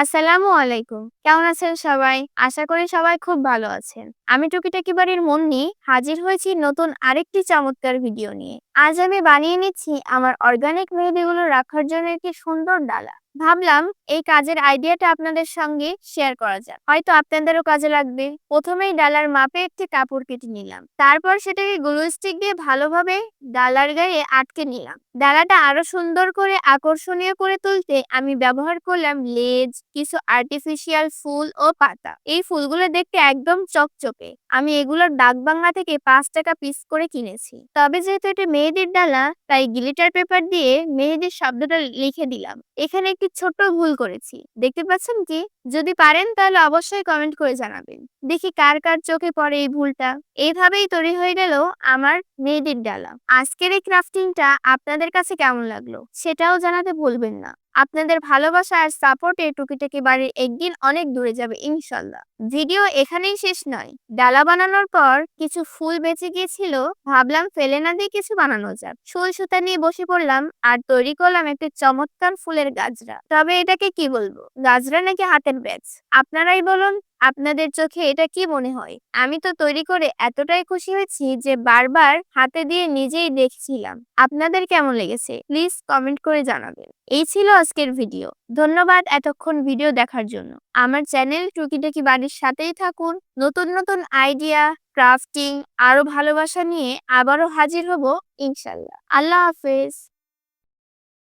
আসসালামু আলাইকুম। কেমন আছেন সবাই? আশা করি সবাই খুব ভালো আছেন। আমি টুকিটাকি বাড়ির মন নিয়ে হাজির হয়েছি নতুন আরেকটি চমৎকার ভিডিও নিয়ে। আজ আমি বানিয়ে নিচ্ছি আমার অর্গানিক মেহেদিগুলো রাখার জন্য একটি সুন্দর ডালা। ভাবলাম এই কাজের আইডিয়াটা আপনাদের সঙ্গে শেয়ার করা যাক। হয়তো আপনাদেরও কাজে লাগবে। প্রথমেই ডালার মাপে একটি কাপড় কেটে নিলাম। তারপর সেটাকে গ্লু স্টিক দিয়ে ভালোভাবে ডালার গায়ে আটকে নিলাম। ডালাটা আরো সুন্দর করে আকর্ষণীয় করে তুলতে আমি ব্যবহার করলাম লেজ, কিছু আর্টিফিশিয়াল ফুল ও পাতা। এই ফুলগুলো দেখতে একদম চকচকে। আমি এগুলোর ডাকবাংলা থেকে ৫ টাকা পিস করে কিনেছি। তবে যেহেতু এটা মেহেদির ডালা, তাই গ্লিটার পেপার দিয়ে মেহেদির শব্দটা লিখে দিলাম। এখানে একটি ছোট্ট ভুল করেছি, দেখতে পাচ্ছেন কি? যদি পারেন তাহলে অবশ্যই কমেন্ট করে জানাবেন। দেখি কার কার চোখে পড়ে এই ভুলটা। এইভাবেই তৈরি হয়ে গেল আমার মেহেদির ডালা। আজকের এই ক্রাফটিংটা আপনাদের কাছে কেমন লাগলো সেটাও জানাতে ভুলবেন না। আপনাদের ভালোবাসা আর সাপোর্টে টুকিটাকি বাড়ির একদিন অনেক দূরে যাবে ইনশাল্লাহ। ভিডিও এখানেই শেষ নয়। ডালা বানানোর পর কিছু ফুল বেঁচে গিয়েছিল, ভাবলাম ফেলে না দিয়ে কিছু বানানো যাক। সুই সুতা নিয়ে বসে পড়লাম আর তৈরি করলাম একটি চমৎকার ফুলের গাজরা। তবে এটাকে কি বলবো, গাজরা নাকি হাতের ব্যাগ? আপনারাই বলুন, আপনাদের চোখে এটা কি মনে হয়? আমি তো তৈরি করে এতটাই খুশি হয়েছি যে বারবার হাতে দিয়ে নিজেই দেখছিলাম। আপনাদের কেমন লেগেছে প্লিজ কমেন্ট করে জানাবেন। এই ছিল আজকের ভিডিও। ধন্যবাদ এতক্ষণ ভিডিও দেখার জন্য। আমার চ্যানেল টুকিটাকি বাড়ির সাথেই থাকুন। নতুন নতুন আইডিয়া, ক্রাফটিং আরো ভালোবাসা নিয়ে আবারও হাজির হব ইনশাল্লাহ। আল্লাহ হাফেজ।